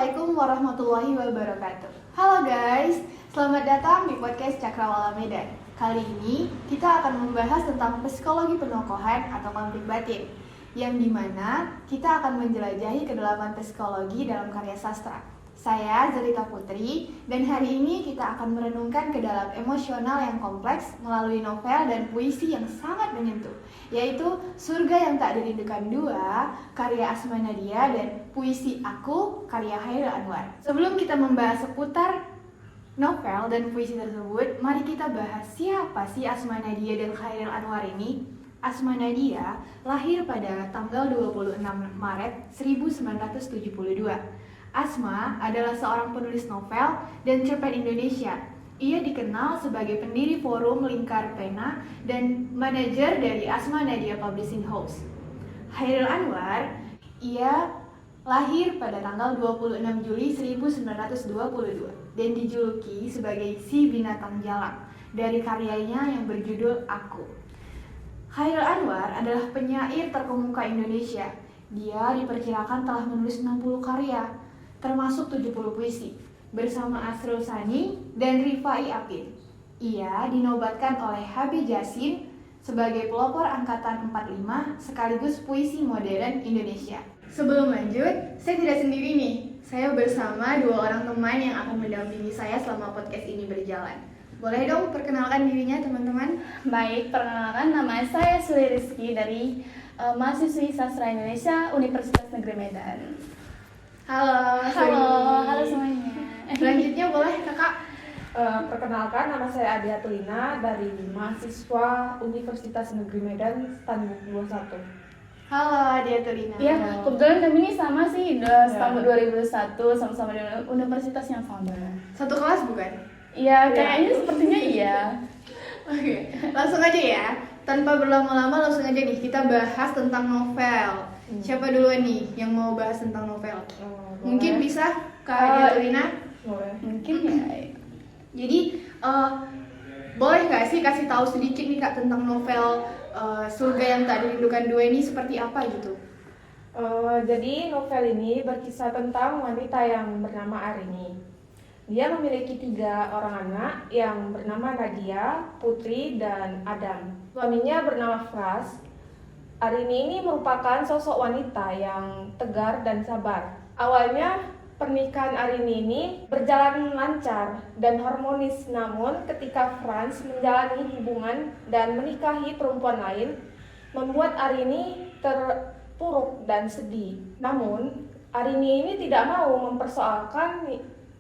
Assalamualaikum warahmatullahi wabarakatuh. Halo guys, selamat datang di podcast Cakrawala Medan. Kali ini kita akan membahas tentang psikologi penokohan atau konflik batin, yang dimana kita akan menjelajahi kedalaman psikologi dalam karya sastra. Saya Zelita Putri, dan hari ini kita akan merenungkan ke dalam emosional yang kompleks melalui novel dan puisi yang sangat menyentuh, yaitu Surga Yang Tak Dirindukan 2, karya Asma Nadia, dan puisi Aku, karya Chairil Anwar. Sebelum kita membahas seputar novel dan puisi tersebut, mari kita bahas siapa sih Asma Nadia dan Chairil Anwar ini. Asma Nadia lahir pada tanggal 26 Maret 1972. Asma adalah seorang penulis novel dan cerpen Indonesia. Ia dikenal sebagai pendiri forum Lingkar Pena dan manajer dari Asma Nadia Publishing House. Chairil Anwar, ia lahir pada tanggal 26 Juli 1922 dan dijuluki sebagai si binatang jalang dari karyanya yang berjudul Aku. Chairil Anwar adalah penyair terkemuka Indonesia. Dia diperkirakan telah menulis 60 karya, termasuk 70 puisi, bersama Asrul Sani dan Rifai Apin. Ia dinobatkan oleh Habib Yasin sebagai pelopor angkatan 45 sekaligus puisi modern Indonesia. Sebelum lanjut, saya tidak sendiri nih. Saya bersama dua orang teman yang akan mendampingi saya selama podcast ini berjalan. Boleh dong perkenalkan dirinya teman-teman? Baik, perkenalkan nama saya Suli Rizky dari mahasiswi Sastra Indonesia Universitas Negeri Medan. Halo Semuanya. Selanjutnya boleh kakak? Perkenalkan, nama saya Adia Tulina dari mahasiswa Universitas Negeri Medan Stambuk 21. Halo Adia Tulina. Iya, kebetulan kami ini sama sih, Stambuk 2021, sama-sama di universitas yang sama. Satu kelas bukan? Iya, kayaknya sepertinya iya. Oke, langsung aja ya. Tanpa berlama-lama langsung aja nih kita bahas tentang novel. Siapa duluan nih yang mau bahas tentang novel? Mungkin bisa Kak Adia Tulina? Boleh. Mungkin ya. Jadi boleh nggak sih kasih tahu sedikit nih Kak tentang novel Surga Yang Tak Dirindukan 2 ini seperti apa gitu? Jadi novel ini berkisah tentang wanita yang bernama Arini. Dia memiliki 3 orang anak yang bernama Nadia, Putri, dan Adam. Suaminya bernama Fras. Arini ini merupakan sosok wanita yang tegar dan sabar. Awalnya pernikahan Arini ini berjalan lancar dan harmonis, namun ketika Franz menjalani hubungan dan menikahi perempuan lain, membuat Arini terpuruk dan sedih. Namun Arini ini tidak mau mempersoalkan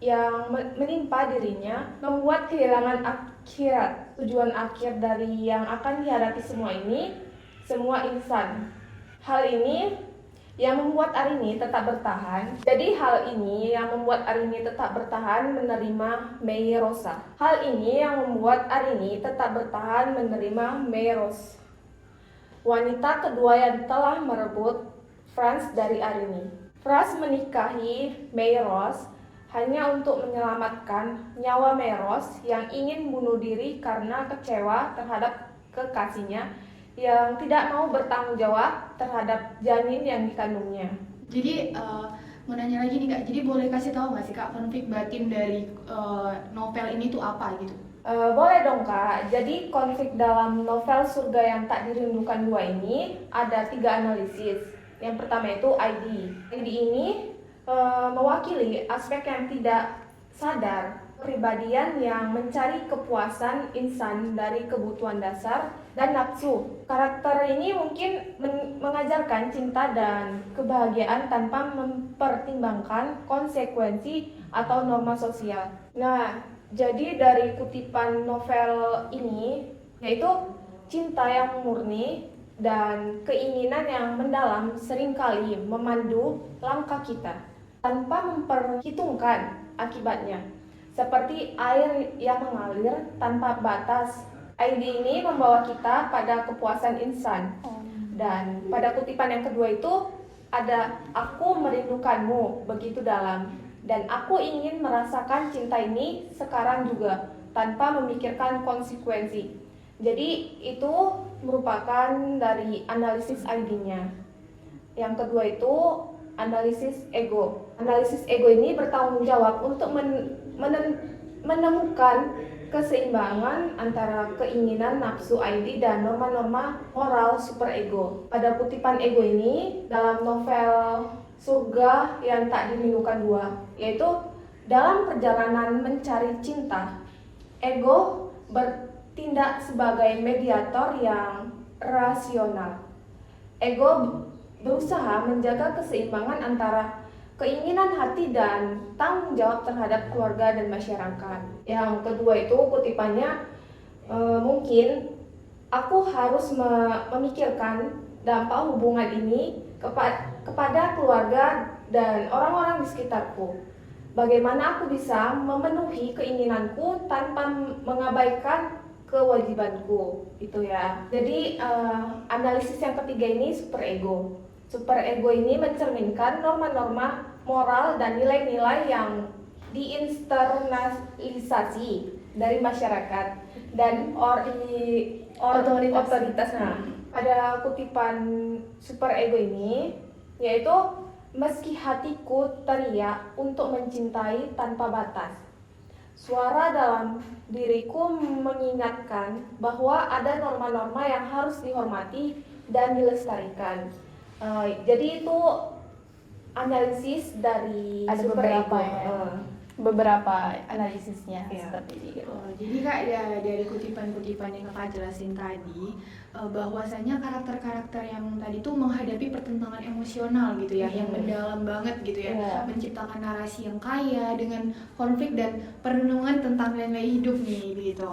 yang menimpa dirinya, membuat kehilangan akhirat. Tujuan akhir dari yang akan dihadapi semua insan. Hal ini yang membuat Arini tetap bertahan. Jadi hal ini yang membuat Arini tetap bertahan menerima Meirosa. Hal ini yang membuat Arini tetap bertahan menerima Meiros, wanita kedua yang telah merebut Franz dari Arini. Franz menikahi Meiros hanya untuk menyelamatkan nyawa Meiros yang ingin bunuh diri karena kecewa terhadap kekasihnya yang tidak mau bertanggung jawab terhadap janin yang dikandungnya. Jadi mau nanya lagi nih Kak, jadi boleh kasih tahu nggak sih Kak konflik batin dari novel ini tuh apa gitu? Boleh dong Kak. Jadi konflik dalam novel Surga Yang Tak Dirindukan 2 ini ada 3 analisis. Yang pertama itu ID. ID ini mewakili aspek yang tidak sadar, kepribadian yang mencari kepuasan insan dari kebutuhan dasar dan nafsu. Karakter ini mungkin mengajarkan cinta dan kebahagiaan tanpa mempertimbangkan konsekuensi atau norma sosial. Nah, jadi dari kutipan novel ini, yaitu cinta yang murni dan keinginan yang mendalam seringkali memandu langkah kita tanpa memperhitungkan akibatnya. Seperti air yang mengalir tanpa batas. ID ini membawa kita pada kepuasan insan. Dan pada kutipan yang kedua itu ada aku merindukanmu begitu dalam. Dan aku ingin merasakan cinta ini sekarang juga tanpa memikirkan konsekuensi. Jadi itu merupakan dari analisis ID-nya. Yang kedua itu analisis ego. Analisis ego ini bertanggung jawab untuk menemukan keseimbangan antara keinginan, nafsu, ID, dan norma-norma moral superego. Pada kutipan ego ini, dalam novel Surga yang Tak Dirindukan Dua, yaitu dalam perjalanan mencari cinta, ego bertindak sebagai mediator yang rasional. Ego berusaha menjaga keseimbangan antara keinginan hati dan tanggung jawab terhadap keluarga dan masyarakat. Yang kedua itu kutipannya, mungkin aku harus memikirkan dampak hubungan ini kepada keluarga dan orang-orang di sekitarku. Bagaimana aku bisa memenuhi keinginanku tanpa mengabaikan kewajibanku, itu ya. Jadi analisis yang ketiga ini superego. Superego ini mencerminkan norma-norma moral dan nilai-nilai yang diinternalisasi dari masyarakat dan otoritas. Nah, pada kutipan superego ini, yaitu meski hatiku teriak untuk mencintai tanpa batas, suara dalam diriku mengingatkan bahwa ada norma-norma yang harus dihormati dan dilestarikan. Jadi itu analisis dari Ada superego. beberapa analisisnya Iya. seperti itu. Jadi Kak, dari kutipan-kutipan yang Kakak jelasin tadi, bahwasanya karakter-karakter yang tadi tuh menghadapi pertentangan emosional gitu ya, yang mendalam banget gitu ya, Iya. menciptakan narasi yang kaya dengan konflik dan perenungan tentang nilai hidup nih gitu.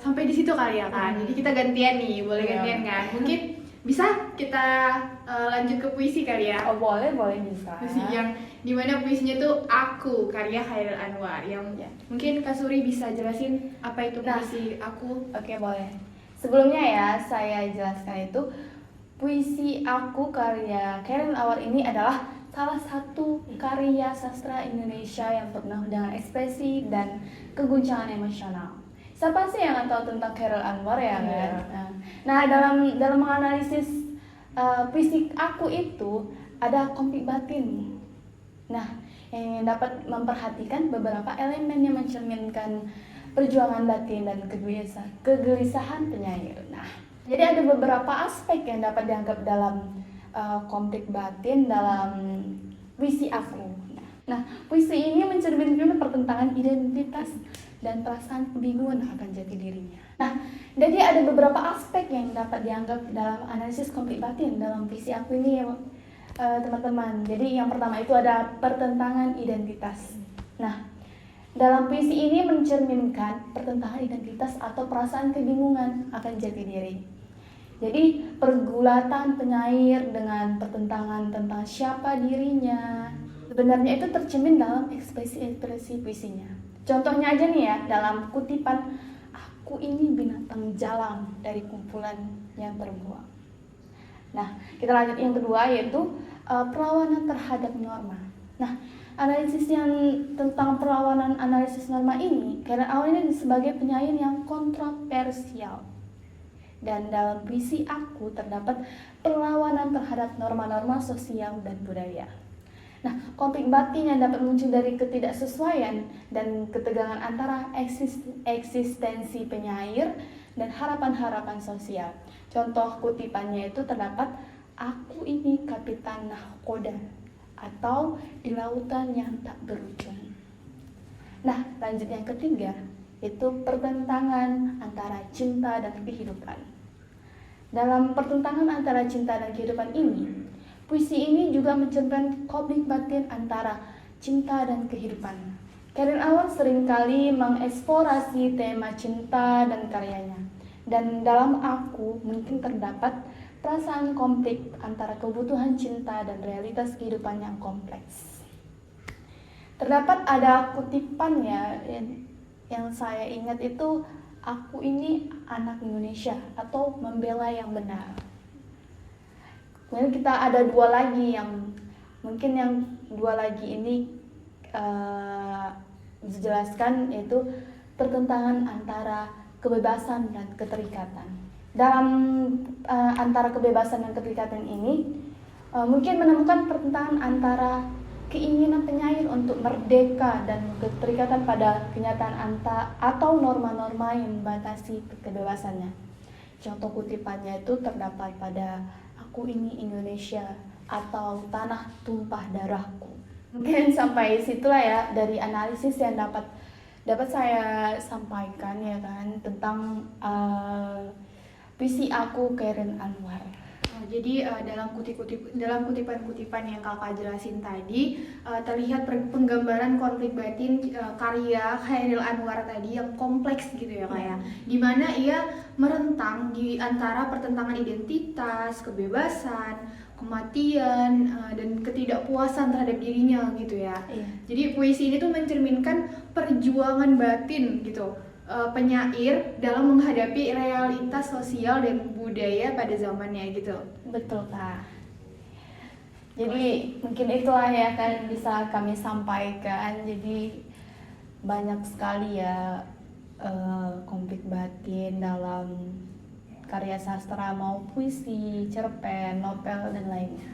Sampai di situ kali ya Kak. Jadi kita gantian nih, boleh Iya. gantian kan? Mungkin bisa kita lanjut ke puisi kali ya. Oh, boleh bisa. Puisi yang dimana puisinya tuh Aku karya Chairil Anwar, yang Ya. mungkin Kak Suri bisa jelasin apa itu Nah. puisi Aku. Oke, boleh. Sebelumnya ya, saya jelaskan itu puisi Aku karya Chairil Anwar ini adalah salah satu karya sastra Indonesia yang penuh dengan ekspresi dan keguncangan emosional. Siapa sih yang nggak tahu tentang Chairil Anwar ya kan? Nah, dalam menganalisis puisi Aku itu ada konflik batin. Nah, yang dapat memperhatikan beberapa elemen yang mencerminkan perjuangan batin dan kegelisahan penyair. Nah, jadi ada beberapa aspek yang dapat dianggap dalam konflik batin dalam puisi Aku. Nah, puisi ini mencerminkan pertentangan identitas dan perasaan kebingungan akan jati dirinya. Nah, jadi ada beberapa aspek yang dapat dianggap dalam analisis konflik batin dalam puisi Aku ini ya, teman-teman. Jadi yang pertama itu ada pertentangan identitas. Nah, dalam puisi ini mencerminkan pertentangan identitas atau perasaan kebingungan akan jati diri. Jadi pergulatan penyair dengan pertentangan tentang siapa dirinya sebenarnya itu tercermin dalam ekspresi-ekspresi puisinya. Contohnya aja nih ya, dalam kutipan Aku ini binatang jalang dari kumpulan yang terbuang. Nah, kita lanjut yang kedua yaitu perlawanan terhadap norma. Nah, analisis yang tentang perlawanan analisis norma ini, karena awalnya sebagai penyair yang kontroversial. Dan dalam puisi Aku terdapat perlawanan terhadap norma-norma sosial dan budaya. Nah, konflik batin yang dapat muncul dari ketidaksesuaian dan ketegangan antara eksistensi penyair dan harapan-harapan sosial. Contoh kutipannya itu terdapat Aku ini kapitan nahkoda atau di lautan yang tak berujung. Nah, lanjut yang ketiga itu pertentangan antara cinta dan kehidupan. Dalam pertentangan antara cinta dan kehidupan ini, puisi ini juga mencerminkan konflik batin antara cinta dan kehidupan. Chairil Anwar seringkali mengeksplorasi tema cinta dan karyanya. Dan dalam Aku mungkin terdapat perasaan konflik antara kebutuhan cinta dan realitas kehidupan yang kompleks. Terdapat ada kutipan ya yang saya ingat itu, Aku ini anak Indonesia atau membela yang benar. Kemudian kita ada dua lagi yang mungkin yang dua lagi ini dijelaskan yaitu pertentangan antara kebebasan dan keterikatan. Dalam antara kebebasan dan keterikatan ini, mungkin menemukan pertentangan antara keinginan penyair untuk merdeka dan keterikatan pada kenyataan atau norma-norma yang membatasi kebebasannya. Contoh kutipannya itu terdapat pada Aku Ini Indonesia atau Tanah Tumpah Darahku. Mungkin sampai situlah ya dari analisis yang dapat saya sampaikan ya kan tentang puisi aku Karen Anwar. Jadi dalam kutipan-kutipan yang kakak jelasin tadi terlihat penggambaran konflik batin karya Chairil Anwar tadi yang kompleks gitu ya kayak dimana ia merentang di antara pertentangan identitas, kebebasan, kematian dan ketidakpuasan terhadap dirinya gitu ya. Jadi puisi ini tuh mencerminkan perjuangan batin gitu. Penyair dalam menghadapi realitas sosial dan budaya pada zamannya gitu. Betul Kak. Jadi mungkin itulah ya kan bisa kami sampaikan. Jadi banyak sekali ya konflik batin dalam karya sastra mau puisi, cerpen, novel dan lainnya.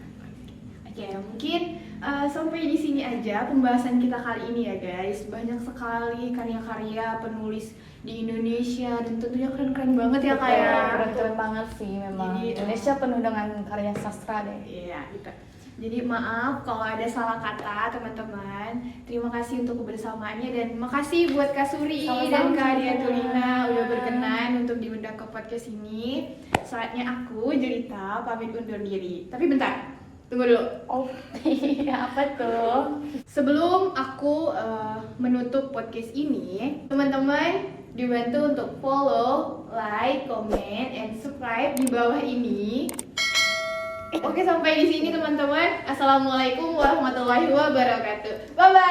Oke, mungkin sampai di sini aja pembahasan kita kali ini ya guys. Banyak sekali karya-karya penulis di Indonesia dan tentunya keren-keren banget ya kayak. Keren banget sih memang. Jadi, Indonesia penuh dengan karya sastra deh. Iya, gitu. Jadi maaf kalau ada salah kata teman-teman. Terima kasih untuk kebersamaannya dan makasih buat Kak Suri dan Kak Diatulina udah berkenan untuk diundang ke podcast ini. Saatnya aku Jelita pamit undur diri. Tapi bentar. Tunggu dulu. Oh iya, apa tuh? Sebelum aku menutup podcast ini, teman-teman dibantu untuk follow, like, comment, and subscribe di bawah ini. Oke, sampai di sini teman-teman. Assalamualaikum warahmatullahi wabarakatuh. Bye bye.